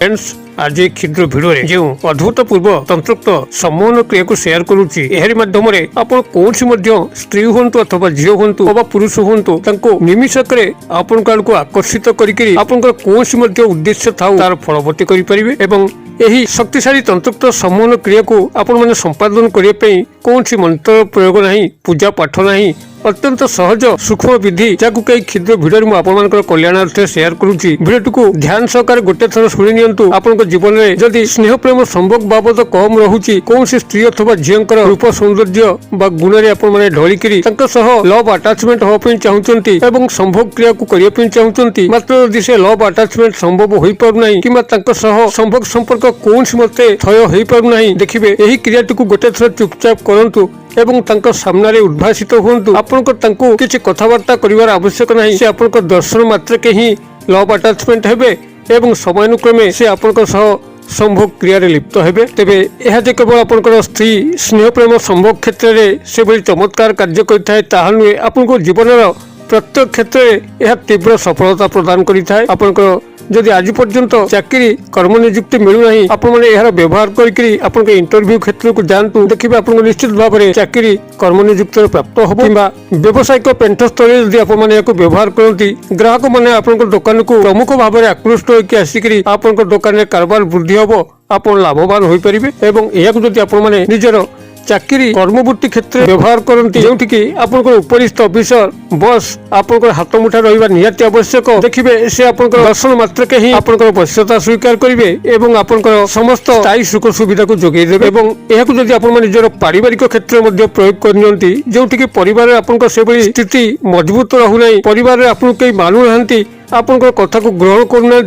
Friends आज क्षुद्र video जो अद्भुतपूर्व तंत्रोक्त सम्मोहन क्रिया को शेयर करुच्ची एहरी माध्यम आपण कौन स्त्री हूँ अथवा झील हूँ अथवा पुरुष हूँ निमिषक आपण को आकर्षित करके कौन उद्देश्य था तार फलवती करें एवं यही शक्तिशाली तंत्रोक्त सम्मोहन क्रिया को आपण मैंने संपादन करने कौन मंत्र प्रयोग नहीं पूजा पाठ नहीं अत्यंत सहज सूक्ष्म विधि जहाँ कई क्षुद्र भिडियो मुझे कल्याणार्थे शेयर करुच्ची भिडियो को ध्यान सहकार गोटे थर शुणी नियंतु आपन जीवन में जदि स्नेह प्रेम संभोग बाबद कम रहुची कौन स्त्री अथवा झील रूप सौंदर्य गुण में ढलिकी लव अटाचमेंट होगा चाहते एवं संभोग क्रिया को करने चाहते मात्र यदि से लव अटाचमेंट संभव हो पारना कि संभोग संपर्क कौन मत थय हो पारना देखिए यही क्रिया को गोटे थर चुपचाप करूँ एवं तांको सामने उद्भासित हुंतु आपनको तांको किछि कथावार्ता करिवार आवश्यक नाही से आपनको दर्शन मात्र के ही लव अटैचमेंट हेबे एवं समयानुक्रमे से आपनको सह संभोग क्रिया रे लिप्त हेबे तेबे एहा जे केवल आपनको स्त्री स्नेह प्रेम संभोग क्षेत्र रे से बड़ी चमत्कार कार्य करिथाय ताहा नुहे आपनको जीवनर प्रत्येक क्षेत्र रे एहा तीव्र सफलता प्रदान करिथाय आपनको जदि आज पर्यंत चाकरी कर्म नियुक्ति मिलूना आपने यार व्यवहार करके इंटरव्यू क्षेत्र को जातु देखिए आपको निश्चित भाव में चाकरी कर्म नियुक्ति प्राप्त हो कि व्यावसायिक पेंट स्तर आपने व्यवहार करती ग्राहक मैंने आप दुकान को प्रमुख भाव में आकृष्ट होकर आसिक आप दुकान में कारबार वृद्धि हम आप लाभवान हो पारे और जब आप निजर चाकरी कर्मवृत्ति क्षेत्र व्यवहार करती जो उपरिस्थ अफिसर बस आप हाथ मुठा रहा निहाती आवश्यक देखिए से आप दर्शन मात्र के ही आप वश्यता स्वीकार करेंगे एवं आप समस्त स्थायी सुख सुविधा को जोगे देवे और यदि आप निजर पारिवारिक क्षेत्र में प्रयोग करनी जो परिवार आप स्थिति मजबूत रहूना परिवार आपको कई मानुना आप कथा को ग्रहण करना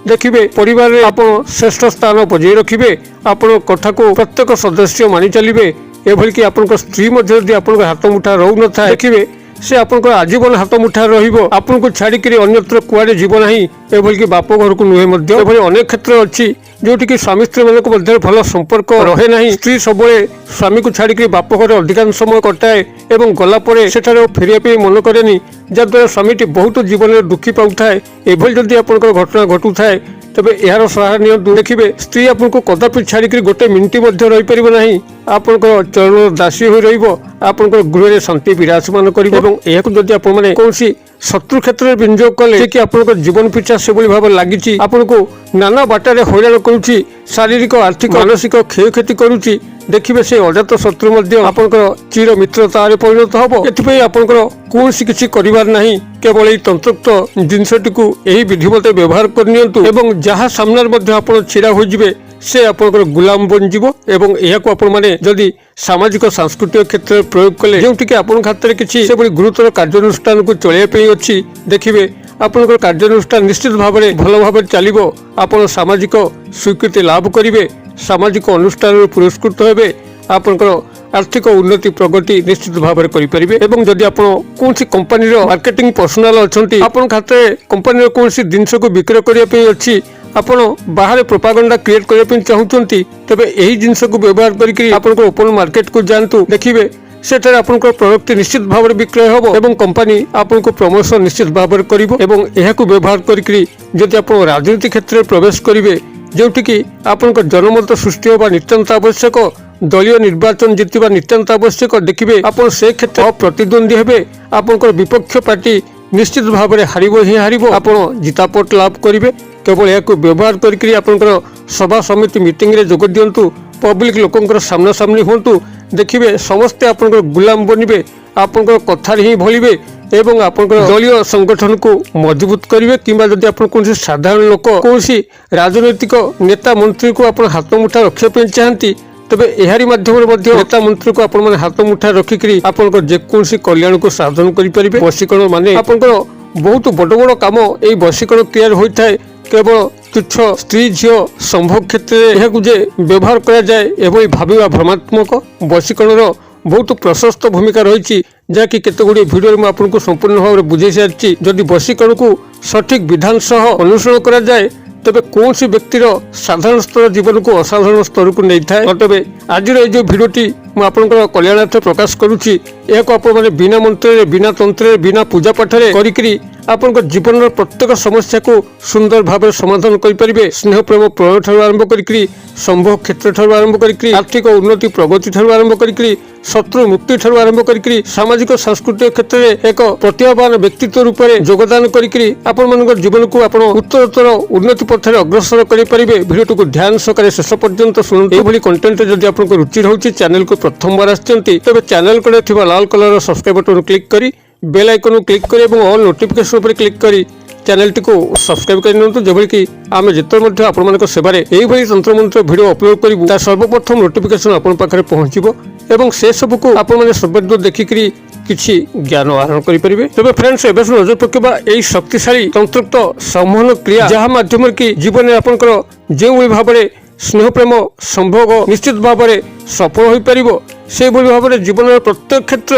देखिए परिवार आप श्रेष्ठ स्थान बजाय रखिए आपण कथा को प्रत्येक सदस्य मानि चलिए एभली कि आपन स्त्री मध्य आप हाथ मुठा रहू न था देखिए से आपन आजीवन हाथ मुठा रन को छाड़िक अन्यत्र कुआड़े जीव ना एभली कि बाप घर को नुहे अनेक क्षेत्र अच्छी जोटि कि स्वामी स्त्री मान मध्य भल संपर्क रहे ना स्त्री सब स्वामी को छाड़िक बाप घर अधिकांश समय कटाए और गलापर सेठार फेरिया मन करे जहाद्वारा स्वामीटी बहुत जीवन में दुखी पाए एभली जदि आप घटना घटू थाए तबे यार सहारा नियंतु देखिए स्त्री आपको कदापि छाड़िक गोटे मिनिट रही पार ना आपण चरण दासी हो रहा गृह में शांति विराजमान करें कौन शत्रु क्षेत्र में विनियोग कले कि आप जीवन पिछा से भाव लगी आपको नाना बाटर हैरान करुच्ची शारीरिक आर्थिक मानसिक क्षयक्षति करुच्ची देखिए से अजात शत्रु आपंकर चिर मित्रता परिणत हम एथि आपंकर कौन किसी करिवार नहीं केवल ये तंत्रोक्त जिनसटी को यही विधि मत व्यवहार करनियंतु एवं जहाँ सामने आप छिड़ा होइजिबे से आपंकर गुलाम बनजिवो एवं यहाको आपण माने जदि सामाजिक सांस्कृतिक क्षेत्र में प्रयोग कले जोंटि कि आपण खातिर किछि से बड़ी गुरुतर कार्यानुष्ठान को चलैया पे अछि देखिए आपनकर कार्यानुष्ठान निश्चित भाव में भल भाव चलिबो आपण सामाजिक स्वीकृति लाभ करिवे सामाजिक अनुष्ठान पुरस्कृत हेबे आपनकर आर्थिक उन्नति प्रगति निश्चित भाव में करें एवं जदि आप कौन कंपानी मार्केटिंग पर्सनाल अच्छा आपन खाते कंपानी कौन जिनस को विक्रय करने अच्छी आपण बाहर प्रोपागंडा क्रिएट करने चाहते तेरे यही जिनस को व्यवहार करके ओपन मार्केट को जातु देखिए सेठारे आपनकर प्रोडक्ट निश्चित भाव में विक्रय हम एवं कंपानी आपको प्रमोशन निश्चित भाव में कर व्यवहार करके जदि आप राजनीति क्षेत्र में प्रवेश करेंगे जोटि कि आपन जनमत सृष्टि होगा नितांत आवश्यक दलीय निर्वाचन जीतवा नितांत आवश्यक देखिए आप से क्षेत्र प्रतिद्वंदी हेबे आपनकर विपक्ष पार्टी निश्चित भाव में हारिबो ही हारिबो आप जितापट लाभ करेंगे केवल यह व्यवहार करके आपनकर सभा समिति मीटिंग रे जोग दियंतु पब्लिक लोकंकर सामना सामनी होंतु देखिए समस्ते आपनकर गुलाम बनिबे आपनकर कथार ही भलिबे एवं आपनकर दलीय संगठन को मजबूत करेंगे किंबा जदि आप कौन साधारण लोक कौन राजनैतिक नेता मंत्री को आप हाथ मुठा रखा चाहती तबे एहारी माध्यम नेता मंत्री को आपण हाथ मुठा रखिकी आपनकर जेकोसी कल्याण को साधन करें वशीकरण माने आपनकर बहुत बड़ बड़ काम यही वशीकरण क्रिया होता है केवल तुच्छ स्त्री झील संभोग क्षेत्र में व्यवहार करा जाए एभली भाविबा भ्रमात्मक वशीकरण बहुत प्रशस्त भूमिका रही जहाँकि केतगुड़ी भिडियो में आपको संपूर्ण भाव में बुझे सारी जदि वशीकरण को सठिक विधान सह अनुसरण करा जाए तेबे कौन सी व्यक्तिर साधारण स्तर जीवन को असाधारण स्तर को नहीं था तेबे आज जो भिडियोटी मुझे कल्याणार्थ प्रकाश करुच्ची बिना मंत्र बिना तंत्र बिना पूजा पाठ करी ଆପଣଙ୍କ ଜୀବନର ପ୍ରତ୍ୟେକ ସମସ୍ୟାକୁ ସୁନ୍ଦର ଭାବରେ ସମାଧାନ କରିପାରିବେ। ସ୍ନେହ ପ୍ରେମ ପ୍ରଣୟ ଠାରୁ ଆରମ୍ଭ କରିକି ସମ୍ଭବ କ୍ଷେତ୍ର ଠାରୁ ଆରମ୍ଭ କରିକି ଆର୍ଥିକ ଉନ୍ନତି ପ୍ରଗତି ଠାରୁ ଆରମ୍ଭ କରିକି ଶତ୍ରୁ ମୁକ୍ତି ଠାରୁ ଆରମ୍ଭ କରିକି ସାମାଜିକ ସାଂସ୍କୃତିକ କ୍ଷେତ୍ରରେ ଏକ ପ୍ରତିଭାବାନ ବ୍ୟକ୍ତିତ୍ୱ ରୂପରେ ଯୋଗଦାନ କରିକି ଆପଣମାନଙ୍କ ଜୀବନକୁ ଆପଣ ଉତ୍ତରୋତ୍ତର ଉନ୍ନତି ପଥରେ ଅଗ୍ରସର କରିପାରିବେ। ଭିଡ଼ିଓଟିକୁ ଧ୍ୟାନ ସହକାରେ ଶେଷ ପର୍ଯ୍ୟନ୍ତ ଶୁଣନ୍ତୁ। ଏଭଳି କଣ୍ଟେଣ୍ଟ ଯଦି ଆପଣଙ୍କୁ ରୁଚି ରହୁଛି, ଚ୍ୟାନେଲକୁ ପ୍ରଥମବାର ଆସିଛନ୍ତି ତେବେ ଚ୍ୟାନେଲ କଡ଼େ ଥିବା ଲାଲ କଲରର ସବସ୍କ୍ରାଇବ ବଟନ କ୍ଲିକ୍ କରି ବେଲ୍ ଆଇକନକୁ କ୍ଲିକ୍ କରି ଏବଂ ଅଲ୍ ନୋଟିଫିକେସନ ଉପରେ କ୍ଲିକ୍ କରି ଚ୍ୟାନେଲଟିକୁ ସବସ୍କ୍ରାଇବ କରି ନିଅନ୍ତୁ, ଯେଭଳି କି ଆମେ ଯେତେବେଳେ ମଧ୍ୟ ଆପଣମାନଙ୍କ ସେବାରେ ଏଇଭଳି ତନ୍ତ୍ରମନ୍ତ୍ର ଭିଡ଼ିଓ ଅପଲୋଡ କରିବୁ ତା ସର୍ବପ୍ରଥମ ନୋଟିଫିକେସନ ଆପଣଙ୍କ ପାଖରେ ପହଞ୍ଚିବ ଏବଂ ସେ ସବୁକୁ ଆପଣମାନେ ସର୍ବଦା ଦେଖିକରି କିଛି ଜ୍ଞାନ ଆହରଣ କରିପାରିବେ। ତେବେ ଫ୍ରେଣ୍ଡସ୍, ଏବେ ନଜର ପକାଇବା ଏହି ଶକ୍ତିଶାଳୀ ତନ୍ତ୍ରୋକ୍ତ ସମ୍ମୋହନ କ୍ରିୟା, ଯାହା ମାଧ୍ୟମରେ କି ଜୀବନରେ ଆପଣଙ୍କର ଯେଉଁଭଳି ଭାବରେ ସ୍ନେହ ପ୍ରେମ ସମ୍ଭୋଗ ନିଶ୍ଚିତ ଭାବରେ ସଫଳ ହୋଇପାରିବ, ସେହିଭଳି ଭାବରେ ଜୀବନର ପ୍ରତ୍ୟେକ କ୍ଷେତ୍ର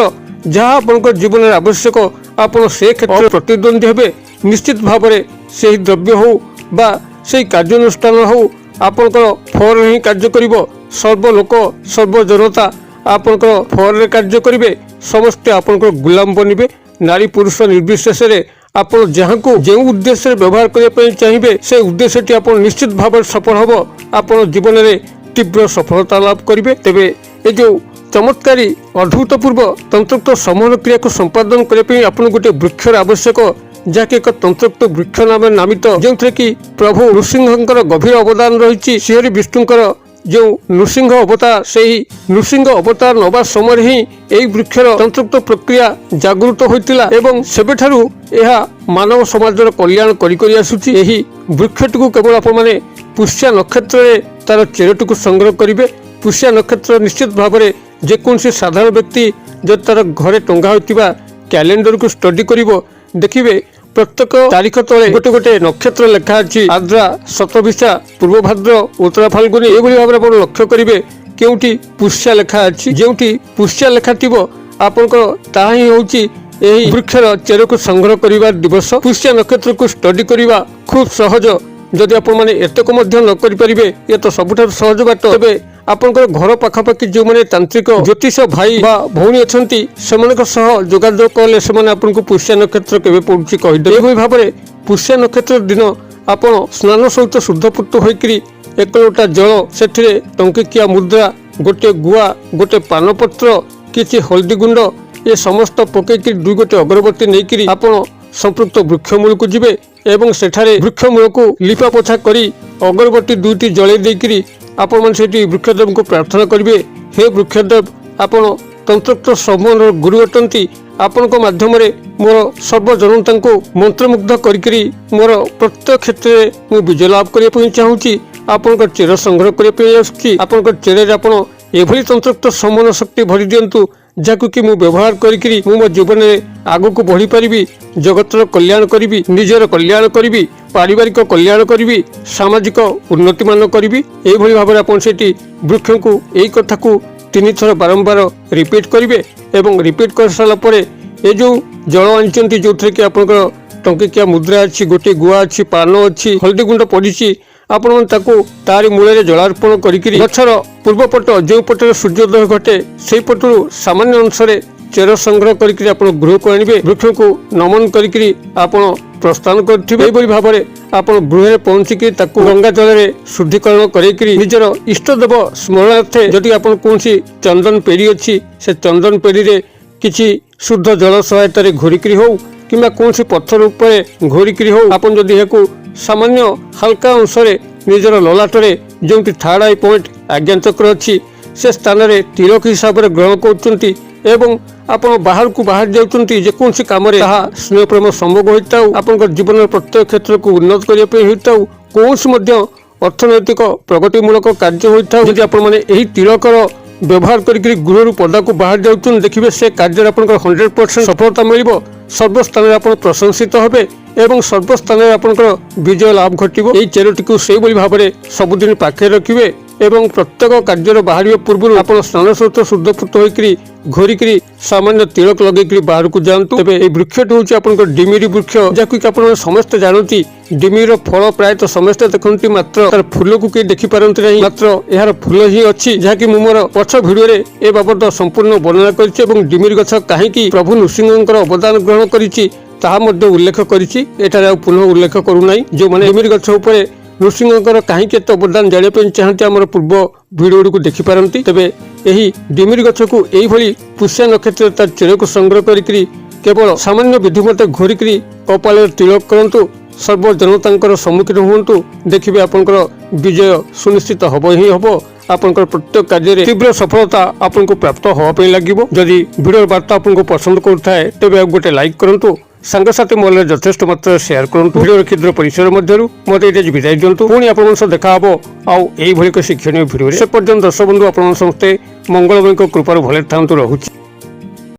ଯାହା ଆପଣଙ୍କ ଜୀବନରେ ଆବଶ୍ୟକ ଆପଣ ସେ କ୍ଷେତ୍ରରେ ପ୍ରତିଦ୍ୱନ୍ଦ୍ୱୀ ହେବେ। ନିଶ୍ଚିତ ଭାବରେ ସେହି ଦ୍ରବ୍ୟ ହେଉ ବା ସେହି କାର୍ଯ୍ୟାନୁଷ୍ଠାନ ହେଉ ଆପଣଙ୍କର ଫଳରେ ହିଁ କାର୍ଯ୍ୟ କରିବ। ସର୍ବଲୋକ ସର୍ବଜନତା ଆପଣଙ୍କର ଫଳରେ କାର୍ଯ୍ୟ କରିବେ। ସମସ୍ତେ ଆପଣଙ୍କର ଗୁଲାମ ବନିବେ। ନାରୀ ପୁରୁଷ ନିର୍ବିଶେଷରେ ଆପଣ ଯାହାକୁ ଯେଉଁ ଉଦ୍ଦେଶ୍ୟରେ ବ୍ୟବହାର କରିବା ପାଇଁ ଚାହିଁବେ ସେ ଉଦ୍ଦେଶ୍ୟଟି ଆପଣ ନିଶ୍ଚିତ ଭାବରେ ସଫଳ ହେବ। ଆପଣ ଜୀବନରେ ତୀବ୍ର ସଫଳତା ଲାଭ କରିବେ। ତେବେ ଏ ଯେଉଁ ଚମତ୍କାରୀ ଅଦ୍ଭୁତପୂର୍ବ ତନ୍ତ୍ରୋକ୍ତ ସମ୍ମୋହନ କ୍ରିୟାକୁ ସମ୍ପାଦନ କରିବା ପାଇଁ ଆପଣଙ୍କୁ ଗୋଟିଏ ବୃକ୍ଷର ଆବଶ୍ୟକ, ଯାହାକି ଏକ ତନ୍ତ୍ରୋକ୍ତ ବୃକ୍ଷ ନାମରେ ନାମିତ, ଯେଉଁଥିରେ କି ପ୍ରଭୁ ନୃସିଂହଙ୍କର ଗଭୀର ଅବଦାନ ରହିଛି। ଶ୍ରୀହରି ବିଷ୍ଣୁଙ୍କର ଯେଉଁ ନୃସିଂହ ଅବତାର, ସେହି ନୃସିଂହ ଅବତାର ନେବା ସମୟରେ ହିଁ ଏହି ବୃକ୍ଷର ତନ୍ତ୍ରୋକ୍ତ ପ୍ରକ୍ରିୟା ଜାଗୃତ ହୋଇଥିଲା ଏବଂ ସେବେଠାରୁ ଏହା ମାନବ ସମାଜର କଲ୍ୟାଣ କରି ଆସୁଛି। ଏହି ବୃକ୍ଷଟିକୁ କେବଳ ଆପଣମାନେ ପୁଷ୍ୟା ନକ୍ଷତ୍ରରେ ତାର ଚେରଟିକୁ ସଂଗ୍ରହ କରିବେ। ପୁଷ୍ୟା ନକ୍ଷତ୍ର ନିଶ୍ଚିତ ଭାବରେ ଯେକୌଣସି ସାଧାରଣ ବ୍ୟକ୍ତି ଯଦି ତାର ଘରେ ଟଙ୍ଗା ହୋଇଥିବା କ୍ୟାଲେଣ୍ଡରକୁ ଷ୍ଟଡି କରିବ, ଦେଖିବେ ପ୍ରତ୍ୟେକ ତାରିଖ ତଳେ ଗୋଟେ ଗୋଟେ ନକ୍ଷତ୍ର ଲେଖା ଅଛି। ଆଦ୍ରା, ଶତଭିଷା, ପୂର୍ବଭାଦ୍ର, ଉତ୍ତରା ଫାଲ୍ଗୁନି, ଏଭଳି ଭାବରେ ଆପଣ ଲକ୍ଷ୍ୟ କରିବେ କେଉଁଠି ପୁଷ୍ୟା ଲେଖା ଅଛି। ଯେଉଁଠି ପୁଷ୍ୟା ଲେଖା ଥିବ ଆପଣଙ୍କର ତାହା ହିଁ ହେଉଛି ଏହି ବୃକ୍ଷର ଚେରକୁ ସଂଗ୍ରହ କରିବା ଦିବସ। ପୁଷ୍ୟା ନକ୍ଷତ୍ରକୁ ଷ୍ଟଡି କରିବା ଖୁବ୍ ସହଜ। ଯଦି ଆପଣମାନେ ଏତକ ମଧ୍ୟ ନ କରିପାରିବେ, ଏ ତ ସବୁଠାରୁ ସହଜ ବାଟ। ତେବେ ଆପଣଙ୍କର ଘର ପାଖାପାଖି ଯେଉଁମାନେ ତାନ୍ତ୍ରିକ ଜ୍ୟୋତିଷ ଭାଇ ବା ଭଉଣୀ ଅଛନ୍ତି ସେମାନଙ୍କ ସହ ଯୋଗାଯୋଗ କଲେ ସେମାନେ ଆପଣଙ୍କୁ ପୁଷ୍ୟା ନକ୍ଷତ୍ର କେବେ ପଡୁଛି କହିଦେବେ। ଏଭଳି ଭାବରେ ପୁଷ୍ୟା ନକ୍ଷତ୍ର ଦିନ ଆପଣ ସ୍ନାନ ସହିତ ଶୁଦ୍ଧପୂତ ହୋଇକରି ଏକ ଲୋଟା ଜଳ, ସେଥିରେ ଟଙ୍କିକିଆ ମୁଦ୍ରା, ଗୋଟିଏ ଗୁଆ, ଗୋଟିଏ ପାନପତ୍ର, କିଛି ହଳଦୀ ଗୁଣ୍ଡ, ଏ ସମସ୍ତ ପକେଇକି ଦୁଇ ଗୋଟି ଅଗରବତୀ ନେଇକରି ଆପଣ ସମ୍ପୃକ୍ତ ବୃକ୍ଷ ମୂଳକୁ ଯିବେ ଏବଂ ସେଠାରେ ବୃକ୍ଷ ମୂଳକୁ ଲିପା ପୋଛା କରି ଅଗରବତୀ ଦୁଇଟି ଜଳେଇ ଦେଇକରି ଆପଣମାନେ ସେଠି ବୃକ୍ଷଦେବଙ୍କୁ ପ୍ରାର୍ଥନା କରିବେ। ହେ ବୃକ୍ଷଦେବ, ଆପଣ ତନ୍ତ୍ରୋକ୍ତ ସମ୍ମୋହନର ଗୁରୁ ଅଟନ୍ତି। ଆପଣଙ୍କ ମାଧ୍ୟମରେ ମୋର ସର୍ବଜନତାଙ୍କୁ ମନ୍ତ୍ରମୁଗ୍ଧ କରିକିରି ମୋର ପ୍ରତ୍ୟେକ କ୍ଷେତ୍ରରେ ମୁଁ ବିଜୟ ଲାଭ କରିବା ପାଇଁ ଚାହୁଁଛି। ଆପଣଙ୍କ ଚେର ସଂଗ୍ରହ କରିବା ପାଇଁ ଆସୁଛି। ଆପଣଙ୍କ ଚେରରେ ଆପଣ ଏଭଳି ତନ୍ତ୍ରୋକ୍ତ ସମ୍ମୋହନ ଶକ୍ତି ଭରି ଦିଅନ୍ତୁ, ଯାହାକୁ କି ମୁଁ ବ୍ୟବହାର କରିକିରି ମୁଁ ମୋ ଜୀବନରେ ଆଗକୁ ବଢ଼ିପାରିବି, ଜଗତର କଲ୍ୟାଣ କରିବି, ନିଜର କଲ୍ୟାଣ କରିବି, ପାରିବାରିକ କଲ୍ୟାଣ କରିବି, ସାମାଜିକ ଉନ୍ନତିମାନ କରିବି। ଏଇଭଳି ଭାବରେ ଆପଣ ସେଠି ବୃକ୍ଷଙ୍କୁ ଏଇ କଥାକୁ 3 ଥର ବାରମ୍ବାର ରିପିଟ୍ କରିବେ ଏବଂ ରିପିଟ୍ କରିସାରିଲା ପରେ ଏ ଯେଉଁ ଜଳ ଆଣିଛନ୍ତି, ଯେଉଁଥିରେ କି ଆପଣଙ୍କର ଟଙ୍କିକିଆ ମୁଦ୍ରା ଅଛି, ଗୋଟିଏ ଗୁଆ ଅଛି, ପାନ ଅଛି, ହଳଦୀ ଗୁଣ୍ଡ ପଡ଼ିଛି, ଆପଣମାନେ ତାକୁ ତାରି ମୂଳରେ ଜଳାର୍ପଣ କରିକିରି ଗଛର ପୂର୍ବପଟ ଯେଉଁ ପଟରେ ସୂର୍ଯ୍ୟୋଦୟ ଘଟେ ସେହି ପଟରୁ ସାମାନ୍ୟ ଅଂଶରେ ଚେର ସଂଗ୍ରହ କରିକିରି ଆପଣ ଗୃହକୁ ଆଣିବେ। ବୃକ୍ଷକୁ ନମନ କରିକିରି ଆପଣ ପ୍ରସ୍ଥାନ କରିଥିବେ। ଏହିଭଳି ଭାବରେ ଆପଣ ଗୃହରେ ପହଞ୍ଚିକି ତାକୁ ଗଙ୍ଗା ଜଳରେ ଶୁଦ୍ଧିକରଣ କରେଇକିରି ନିଜର ଇଷ୍ଟଦେବ ସ୍ମରଣାର୍ଥେ ଯଦି ଆପଣ କୌଣସି ଚନ୍ଦନ ପେଡ଼ି ଅଛି, ସେ ଚନ୍ଦନ ପେଡ଼ିରେ କିଛି ଶୁଦ୍ଧ ଜଳ ସହାୟତାରେ ଘୋରିକିରି ହଉ କିମ୍ବା କୌଣସି ପଥର ଉପରେ ଘୋରିକିରି ହଉ, ଆପଣ ଯଦି ଏହାକୁ ସାମାନ୍ୟ ହାଲକା ଅଂଶରେ ନିଜର ଲଲାଟରେ ଯେଉଁଠି ଥାର୍ଡ ଆଇ ପଏଣ୍ଟ ଆଜ୍ଞାଚକ୍ର ଅଛି ସେ ସ୍ଥାନରେ ତିଳକ ହିସାବରେ ଗ୍ରହଣ କରୁଛନ୍ତି ଏବଂ ଆପଣ ବାହାରକୁ ବାହାରି ଯାଉଛନ୍ତି ଯେକୌଣସି କାମରେ, ତାହା ସ୍ନେହ ପ୍ରେମ ସମ୍ଭୋଗ ହୋଇଥାଉ, ଆପଣଙ୍କ ଜୀବନର ପ୍ରତ୍ୟେକ କ୍ଷେତ୍ରକୁ ଉନ୍ନତ କରିବା ପାଇଁ ହୋଇଥାଉ, କୌଣସି ମଧ୍ୟ ଅର୍ଥନୈତିକ ପ୍ରଗତିମୂଳକ କାର୍ଯ୍ୟ ହୋଇଥାଉ, ଯଦି ଆପଣମାନେ ଏହି ତିଳକର ବ୍ୟବହାର କରିକି ଗୃହରୁ ପଦାକୁ ବାହାରି ଯାଉଛନ୍ତି, ଦେଖିବେ ସେ କାର୍ଯ୍ୟରେ ଆପଣଙ୍କର 100% ସଫଳତା ମିଳିବ। ସର୍ବସ୍ଥାନରେ ଆପଣ ପ୍ରଶଂସିତ ହେବେ ଏବଂ ସର୍ବସ୍ଥାନରେ ଆପଣଙ୍କର ବିଜୟ ଲାଭ ଘଟିବ। ଏହି ଚେରଟିକୁ ସେଇଭଳି ଭାବରେ ସବୁଦିନ ପାଖରେ ରଖିବେ ଏବଂ ପ୍ରତ୍ୟେକ କାର୍ଯ୍ୟର ବାହାରିବା ପୂର୍ବରୁ ଆପଣ ସ୍ନାନ ସହିତ ଶୁଦ୍ଧପୂତ ହୋଇକରି ଘୋରିକିରି ସାମାନ୍ୟ ତିଳକ ଲଗେଇକିରି ବାହାରକୁ ଯାଆନ୍ତୁ। ତେବେ ଏହି ବୃକ୍ଷଟି ହେଉଛି ଆପଣଙ୍କର ଡିମିରି ବୃକ୍ଷ, ଯାହାକୁ ଆପଣ ସମସ୍ତେ ଜାଣନ୍ତି। ଡିମିରିର ଫଳ ପ୍ରାୟତଃ ସମସ୍ତେ ଦେଖନ୍ତି, ମାତ୍ର ତାର ଫୁଲକୁ କେହି ଦେଖିପାରନ୍ତି ନାହିଁ, ମାତ୍ର ଏହାର ଫୁଲ ହିଁ ଅଛି, ଯାହାକି ମୁଁ ମୋର ପଛ ଭିଡ଼ିଓରେ ଏ ବାବଦ ସମ୍ପୂର୍ଣ୍ଣ ବର୍ଣ୍ଣନା କରିଛି ଏବଂ ଡିମିରି ଗଛ କାହିଁକି ପ୍ରଭୁ ନୃସିଂହଙ୍କର ଅବଦାନ ଗ୍ରହଣ କରିଛି ତାହା ମଧ୍ୟ ଉଲ୍ଲେଖ କରିଛି। ଏଠାରେ ଆଉ ପୁନଃ ଉଲ୍ଲେଖ କରୁନାହିଁ। ଯେଉଁମାନେ ଡିମିରି ଗଛ ଉପରେ ନୃସିଂହଙ୍କର କାହିଁକି ଏତେ ଅବଦାନ ଜାଣିବା ପାଇଁ ଚାହାନ୍ତି ଆମର ପୂର୍ବ ଭିଡ଼ିଓଗୁଡ଼ିକୁ ଦେଖିପାରନ୍ତି। ତେବେ ଏହି ଡିମିରି ଗଛକୁ ଏଇଭଳି ପୁଷ୍ୟା ନକ୍ଷତ୍ରରେ ତାର ଚେରକୁ ସଂଗ୍ରହ କରିକି କେବଳ ସାମାନ୍ୟ ବିଧି ମତେ ଘୋରିକି କପାଳରେ ତିଳକ କରନ୍ତୁ, ସର୍ବଜନତାଙ୍କର ସମ୍ମୁଖୀନ ହୁଅନ୍ତୁ, ଦେଖିବେ ଆପଣଙ୍କର ବିଜୟ ସୁନିଶ୍ଚିତ ହବ ହିଁ ହବ। ଆପଣଙ୍କର ପ୍ରତ୍ୟେକ କାର୍ଯ୍ୟରେ ତୀବ୍ର ସଫଳତା ଆପଣଙ୍କୁ ପ୍ରାପ୍ତ ହେବା ପାଇଁ ଲାଗିବ। ଯଦି ଭିଡ଼ିଓର ବାର୍ତ୍ତା ଆପଣଙ୍କୁ ପସନ୍ଦ କରୁଥାଏ ତେବେ ଆଉ ଗୋଟେ ଲାଇକ୍ କରନ୍ତୁ, ସାଙ୍ଗସାଥି ମହଲରେ ଯଥେଷ୍ଟ ମାତ୍ରାରେ ସେୟାର କରନ୍ତୁ। ଭିଡ଼ିଓର କ୍ଷୁଦ୍ର ପରିସର ମଧ୍ୟରୁ ମୋତେ ଏଇଟା ବିଦାୟ ଦିଅନ୍ତୁ। ପୁଣି ଆପଣଙ୍କ ସହ ଦେଖା ହବ ଆଉ ଏଇଭଳି ଏକ ଶିକ୍ଷଣୀୟ ଭିଡ଼ିଓରେ। ସେ ପର୍ଯ୍ୟନ୍ତ ଦର୍ଶକ ବନ୍ଧୁ ଆପଣମାନେ ସମସ୍ତେ ମଙ୍ଗଳମୟଙ୍କ କୃପାରୁ ଭଲରେ ଥାନ୍ତୁ। ରହୁଛି।